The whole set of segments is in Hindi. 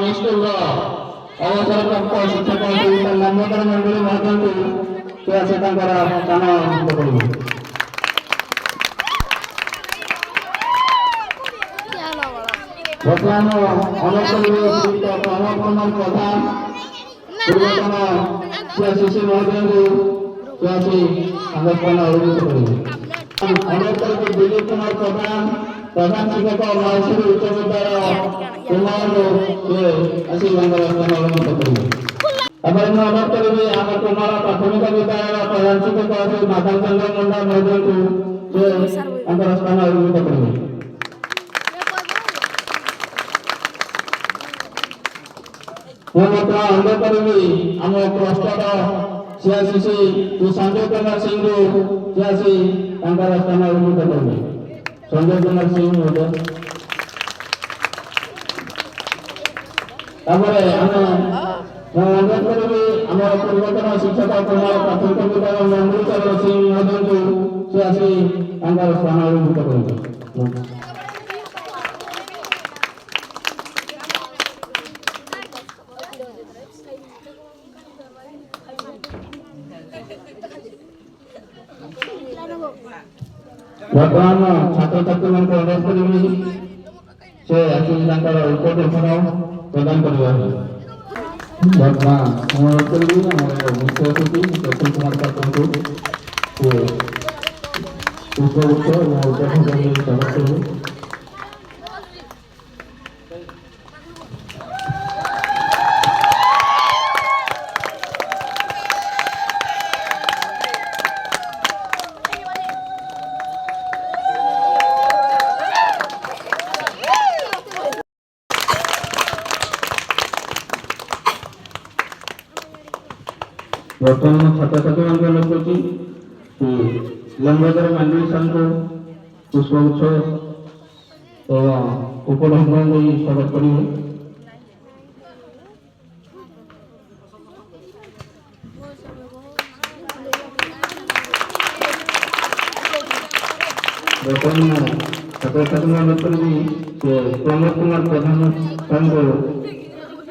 निष्ठुर अवसरप्राप्त शिक्षक लंबोदर मंडली महोदय से आसे स्थान करेंगे। बर्तमान अनुप्रधान प्रधान पूर्वतन शिशु महोदय को स्थान अवगत करेंगे। अनुरोध दिलीप कुमार प्रधान प्रधान शिक्षक महर्षि उच्च विद्यालय कुमार स्थान अवगत करेंगे। अनुरोध करेंगे आम कुमार प्राथमिक विद्यालय प्रधान शिक्षक माता चंद्र मुंडा महोदय को स्थान अवगत करेंगे। अनुरोध करेंगे आम क्लस्टर सीआरसीसी संजय कुमार सिंह स्थान अवगत करेंगे। संजय कुमार सिंह महोदय अनुरोध करेंगे आम पूर्वतन शिक्षक कुमार प्राथमिक विद्यालय मंगलचरण सिंह महोदय को स्थान अवगत करेंगे। वर्तमान छात्र छात्री मान अनुरोध करेंगे से उपदेशन प्रदान करवा। वर्तमान अनुरोध करेंगे मुख्य अतिथि प्रफुल्ल कुमार पात्र को उपदेशन वर्तमान छात्र छात्री मान अनुरोध करती लंबोदर मंडली को पुष्पगुच्छ एवं उपढौकन स्वागत करेंगे। वर्तमान छात्र छात्री मान अनुरोध करेंगे प्रमोद कुमार प्रधान को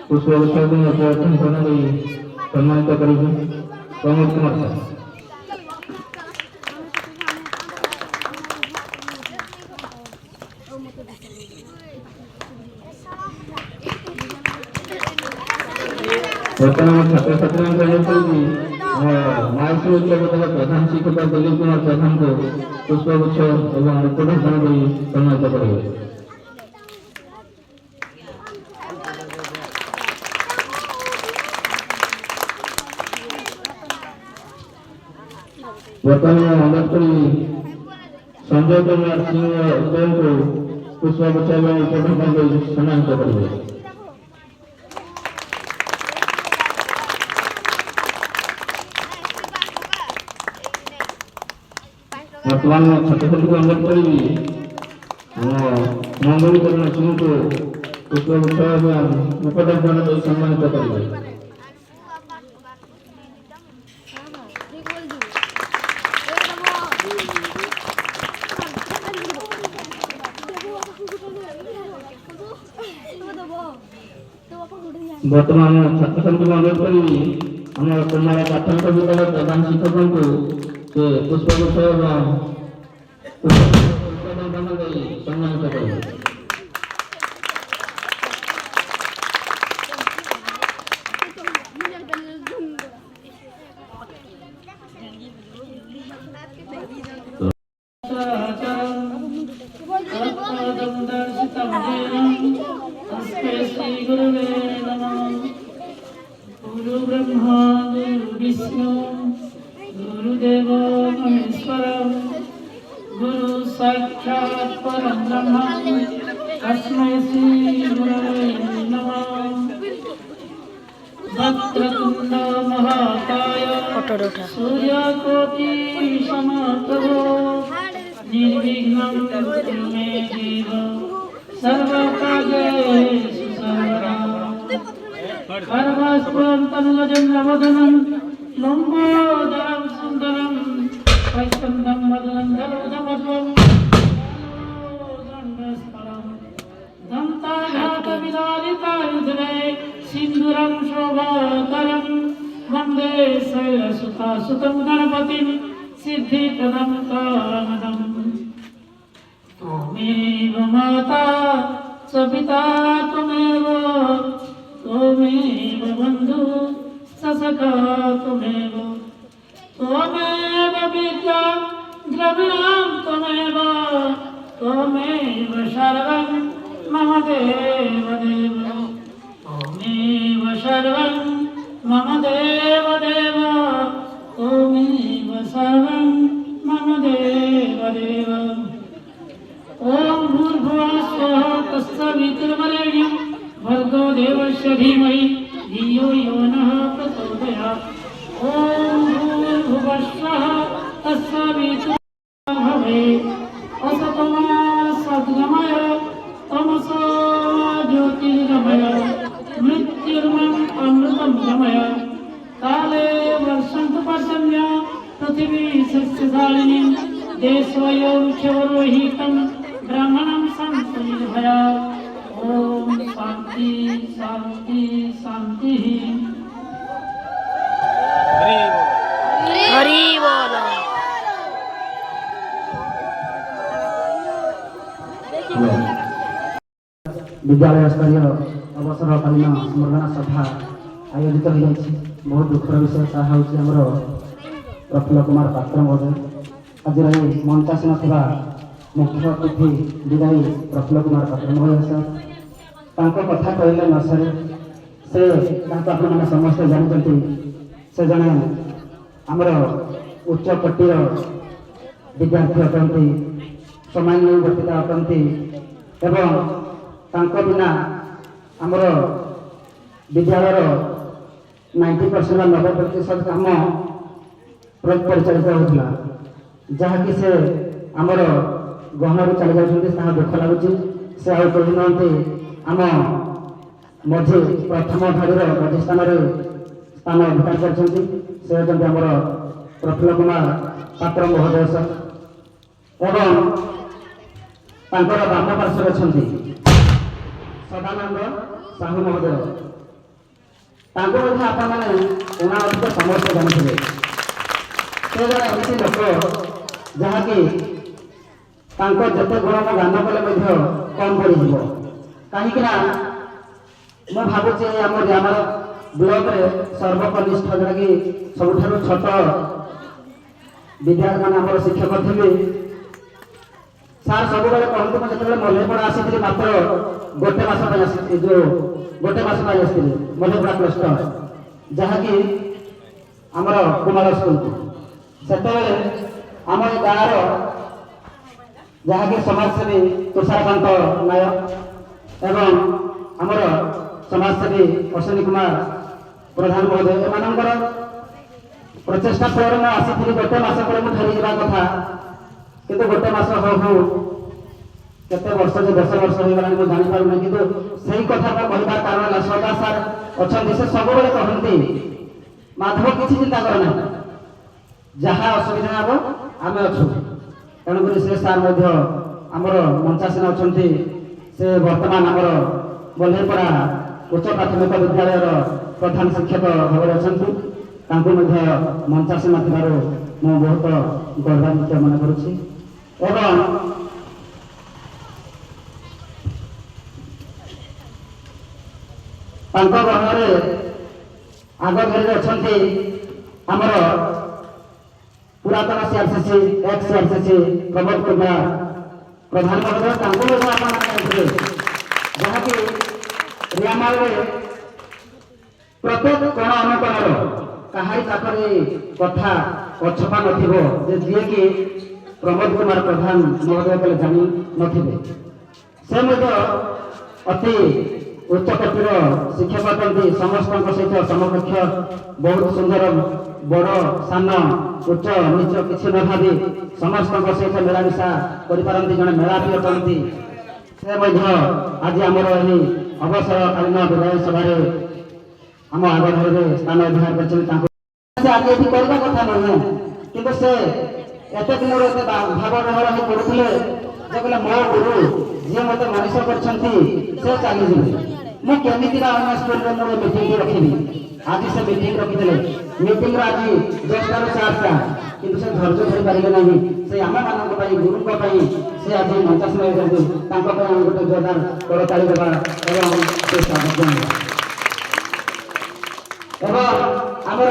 पुष्पगुच्छ एवं उपढौकन सम्मानित करेंगे। प्रमोद कुमार वर्तमान छात्र छात्री महर्षि उच्च विद्यालय प्रधान शिक्षक दिलीप कुमार प्रधान को पुष्पगुच्छ एवं उपढौकन सम्मानित करेंगे। वर्तमान अनुरोध करेंगे संजय कुमार सिंह को पुष्पगुच्छ एवं उपढौकन सम्मानित करेंगे। वर्तमान छात्र छात्री को अनुरोध करेंगे मंगलचरण सिंह को पुष्पगुच्छ एवं उपढौकन सम्मानित करेंगे। वर्तमान छात्र छात्री को अनुरोध करेंगे कुमार प्राथमिक विद्यालय प्रधान शिक्षक को पुष्पगुच्छ एवं सम्मानित करेंगे। गुरु ब्रह्मा गुरु विष्णु गुरुदेव महेश्वर गुरु साक्षात् परम ब्रह्म तस्मै श्री गुरवे नमः। वक्रतुंड महाकाय सूर्यकोटि समप्रभो निर्विघ्नं कुरु मे देव सर्वकार्येषु सर्वदा। परमास्पदं लंबोदरं सुंदरं वैकुंठं मदनं दलुदमध्वं दंताघातं विदारितायुधे सिन्दूरं शोभाकरं वन्दे शैलसुतासुतं गणपतिं सिद्धिप्रदं कामदम् त्वमेव माता च पिता त्वमेव त्वमेव बन्धु स सखा त्वमेव त्वमेव विद्या द्रविणां त्वमेव त्वमेव सर्वं मम देवदेव त्वमेव सर्वं मम देवदेव त्वमेव सर्वं मम देवदेव ॐ भूर्भुवः स्वः तत्सवितुर्वरेण्यं भर्गो देवस्य धीमहि धियो यो नः प्रचोदयात् ॐ भूर्भुवः स्वः तत्सवितुर्वरेण्यं भवेत् असतो मा सद्गमय तमसो मा ज्योतिर्गमय मृत्युर्मम् अमृतं गमय काले वर्षन्तु पर्जन्य पृथिवी सस्यशालिनी देशोऽयं क्षवरोहितं ब्राह्मणं सन्तु निर्भया ॐ शान्ति शान्ति शान्तिः हरि बोल। विद्यालय स्तरीय अवसरकालीन स्मरण सभा आयोजित हो बहुत दुखर विषय ताहा हूँ आमर प्रफुल्ल कुमार पात्र महोदय आज मंचासीन था मुख्य अतिथि विदायी प्रफुल्ल कुमार पात्र महोदय सर कथा कहले न सर से आपने समस्ते जानते से जड़े आमर उच्च कोटीर विद्यार्थी अटंती सामान्य व्यक्तिता अटंती एवं तांको बिना आमर विद्यालय 90% 90% काम परिचालित होता जहाँकि से आमर गहन चली जाता दुख लगुच से आउ कही ना आम मझी प्रथम धाड़ीर मझी स्थान अधिकार करमर प्रफुल्ल कुमार पात्र महोदय सर एवं तांकर बाम पार्श्व अच्छा सदानंद साहू महोदय आपने अधिक समस्या जानते से जड़े एमती लोक जहाँकि जिते गुण गान कले कम पड़ कहीं मैं भावुचे आम ब्लॉक रे सर्वकनिष्ठ जोटा कि सबुठ छोट विद्यार्थी मैंने शिक्षक थे सार सब कहते मुझे जो मल्लेपड़ा आसी मात्र गोटे मास जो गोटे मास आसती मल्लेपड़ा क्लस्टर जहाँकि आमर कुमार स्कूल से आम गाँव जहाँकि समाजसेवी तुषारकांत नायक एवं आमर समाजसेवी अश्विनी कुमार प्रधान महोदय एमानकर प्रचेषा फल मैं आसी गोटे मास पर फेरी जा कथा किंतु गोटे मास हो केते वर्ष जो 10 वर्ष हो गला मैं जानि पारु नहीं किंतु सही कथा का कहबार कारण है सदा सार अच्छा से सब बेले कहती माधव किसी चिंता करना जहाँ असुविधा हम आम अच्छु तेणुक से सार आमर मंचासीन अच्छा से बर्तमान आमर बल्हेपड़ा उच्च प्राथमिक विद्यालय प्रधान शिक्षक भाव अच्छा मंचासीन थी मु बहुत गौरवान्वित मन करुच्ची एवं गहन आग घरे अच्छा आमर पुरातन CRCC ex CRCC Pramod Kumar Pradhan महोदय जानते जहाँकि रियामाल प्रत्येक कोण अनुकोणर कहारी पाखरे कथा अछपा नथिबो जे कि प्रमोद कुमार प्रधान महोदय कले जानी नथिबे से अति उच्च कोटीर शिक्षक अटंती समस्त सहित समकक्ष बहुत सुंदर बड़ सान उच्च नीच किसी न भावी समस्त सहित मिलामिशा करपारती जड़े मेलापी अटंती से आज आमर अवसरकालीन विधायक सभा आम आग घर स्थान अधिकार कर आज ये कथा नुहे कि से एत दिन भाव व्यवहार हो पड़े ଯେ କହିଲେ ମୋ ଗୁରୁ ଯିଏ ମୋତେ ମଣିଷ କରିଛନ୍ତି ସେ ଚାଲିଯିବେ, ମୁଁ କେମିତି ବା ଅନ୍ୟ ସ୍କୁଲରେ ମୋର ମିଟିଂ ରଖିବି। ଆଜି ସେ ମିଟିଂ ରଖିଥିଲେ, ମିଟିଂର ଆଜି 10ଟାରୁ 4ଟା, କିନ୍ତୁ ସେ ଧୈର୍ଯ୍ୟ ଧରି ପାରିଲେ ନାହିଁ। ସେ ଆମମାନଙ୍କ ପାଇଁ ଗୁରୁଙ୍କ ପାଇଁ ସେ ଆଜି ମଞ୍ଚାସନ ହେଉଛନ୍ତି, ତାଙ୍କ ପାଇଁ ଆମେ ଗୋଟେ ଜୋରଦାର କରତାଳି ଦେବା ଏବଂ ସେ ସ୍ୱାଗତ ଜଣାଇବା। ଏବଂ ଆମର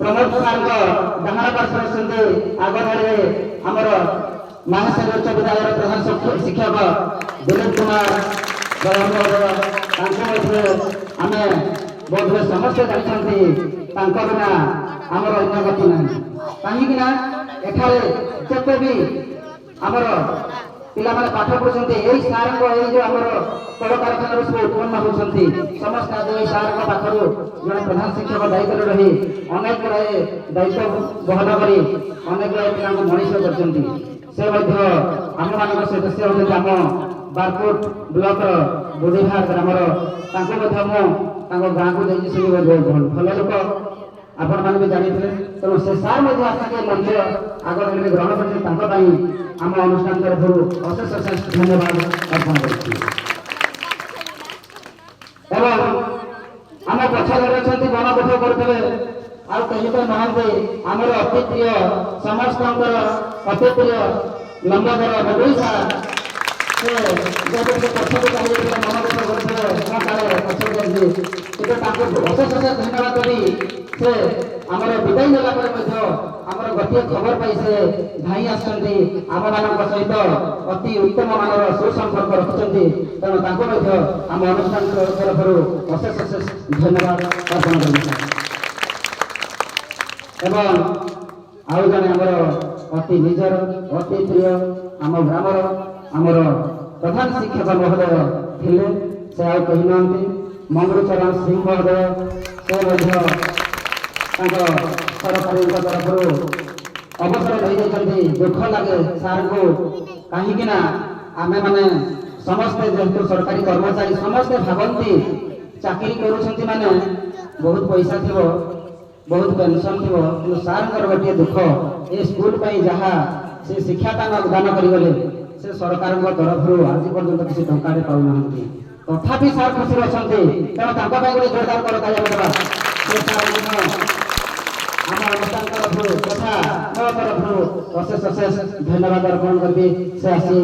ପ୍ରମୋଦ ସାର୍ଙ୍କ ଡାହାଣ ପାର୍ଶ୍ୱରେ ଅଛନ୍ତି ଆଗ ଧାଡ଼ିରେ ଆମର ମହାଶୟ ଉଚ୍ଚ ବିଦ୍ୟାଳୟର ପ୍ରଧାନ ଶିକ୍ଷକ ଦିଲ୍ଲୀପ କୁମାର ମହୋଦୟ। ତାଙ୍କ ମଧ୍ୟରେ ଆମେ ବୋଧହୁଏ ସମସ୍ତେ ଜାଣିଛନ୍ତି ତାଙ୍କ ବିନା ଆମର ଅନ୍ୟ ଗତି ନାହିଁ। କାହିଁକି ନା ଏଠାରେ ଯେତେ ବି ଆମର ପିଲାମାନେ ପାଠ ପଢୁଛନ୍ତି ଏଇ ସାର୍ଙ୍କ ଏଇ ଯୋଉ ଆମର କଳକାରଖାନାରୁ ସବୁ ଉତ୍ପନ୍ନ ହେଉଛନ୍ତି ସମସ୍ତେ ଆଜି ଏଇ ସାର୍ଙ୍କ ପାଖରୁ ଜଣେ ପ୍ରଧାନ ଶିକ୍ଷକ ଦାୟିତ୍ୱରେ ରହି ଅନେକ ଗୁଡ଼ାଏ ଦାୟିତ୍ୱ ବହନ କରି ଅନେକ ଗୁଡ଼ାଏ ପିଲାଙ୍କୁ ମଣିଷ କରିଛନ୍ତି। ସେ ମଧ୍ୟ ଆମମାନଙ୍କ ସହିତ ସେ ହେଉଛନ୍ତି ଆମ ବାରକୋଟ ବ୍ଲକର ବୁଢ଼ୀହାର ଗ୍ରାମର। ତାଙ୍କୁ ମଧ୍ୟ ମୁଁ ତାଙ୍କ ଗାଁକୁ ଯାଇକି ଶୁଣି ଭଲ ଲୋକ ଆପଣମାନେ ବି ଜାଣିଥିଲେ। ତେଣୁ ସେ ସାର୍ ମଧ୍ୟ ଆସିକି ମଞ୍ଚ ଆଗ ଧାଡ଼ିରେ ଗ୍ରହଣ କରିଛନ୍ତି। ତାଙ୍କ ପାଇଁ ଆମ ଅନୁଷ୍ଠାନ ତରଫରୁ ଅଶେଷ ଅଶେଷ ଧନ୍ୟବାଦ ଅର୍ପଣ କରୁଛି। ଏବଂ ଆମ ପଛ ଧାରେ ଅଛନ୍ତି ଗଣପଠ କରୁଥିବେ ଆଉ କେହି ତ ନାହାନ୍ତି ଆମର ଅତି ପ୍ରିୟ ସମସ୍ତଙ୍କର ଅତି ପ୍ରିୟ ଲମ୍ବଧର ବଡୁଇ ସାର୍। ସେ ଯେହେତୁ ପଛକୁ ଚାଲିଯାଇଥିଲେ ମନପଠ କରୁଥିଲେ ମୋ କାଳେ ପଛକୁ ଯାଇଛି, କିନ୍ତୁ ତାଙ୍କୁ ଅଶେଷ ଅଶେଷ ଧନ୍ୟବାଦ ଦେବି। ସେ ଆମର ବିଦାୟ ନେଲା ପରେ ମଧ୍ୟ ଆମର ଗୋଟିଏ ଖବର ପାଇ ସେ ଧାଇଁ ଆସିଛନ୍ତି, ଆମମାନଙ୍କ ସହିତ ଅତି ଉତ୍ତମ ମାନର ସୁସମ୍ପର୍କ ରଖିଛନ୍ତି। ତେଣୁ ତାଙ୍କୁ ମଧ୍ୟ ଆମ ଅନୁଷ୍ଠାନ ତରଫରୁ ଅଶେଷ ଅଶେଷ ଧନ୍ୟବାଦ ଅର୍ପଣ କରୁଛୁ। ଏବଂ ଆଉ ଜଣେ ଆମର ଅତି ନିଜର ଅତି ପ୍ରିୟ ଆମ ଗ୍ରାମର ଆମର ପ୍ରଧାନ ଶିକ୍ଷକ ମହୋଦୟ ଥିଲେ, ସେ ଆଉ କେହି ନାହାନ୍ତି ମଙ୍ଗଳଚରଣ ସିଂ ମହୋଦୟ। ସେ ମଧ୍ୟ ତାଙ୍କ ସରକାରଙ୍କ ତରଫରୁ ଅବସର ନେଇଯାଇଛନ୍ତି। ଦୁଃଖ ଲାଗେ ସାର୍ଙ୍କୁ, କାହିଁକି ନା ଆମେମାନେ ସମସ୍ତେ ଯେହେତୁ ସରକାରୀ କର୍ମଚାରୀ ସମସ୍ତେ ଭାବନ୍ତି ଚାକିରି କରୁଛନ୍ତି ମାନେ ବହୁତ ପଇସା ଥିବ, ବହୁତ ପେନସନ୍ ଥିବ, କିନ୍ତୁ ସାର୍ଙ୍କର ଗୋଟିଏ ଦୁଃଖ ଏ ସ୍କୁଲ ପାଇଁ ଯାହା ସେ ଶିକ୍ଷାଦାନ ଦାନ କରିଗଲେ ସେ ସରକାରଙ୍କ ତରଫରୁ ଆଜି ପର୍ଯ୍ୟନ୍ତ କିଛି ଟଙ୍କାରେ ପାଉନାହାନ୍ତି। ତଥାପି ସାର୍ ଖୁସିରେ ଅଛନ୍ତି। ତେଣୁ ତାଙ୍କ ପାଇଁ ଗୋଟେ ଜୋରଦାର କରତାଳି ଦେବା। ସେ ସାର୍ ଆମ ଅନୁଷ୍ଠାନ ତରଫରୁ ତଥା ମୋ ତରଫରୁ ଅଶେଷ ଅଶେଷ ଧନ୍ୟବାଦ ଅର୍ପଣ କରିବି। ସେ ଆସି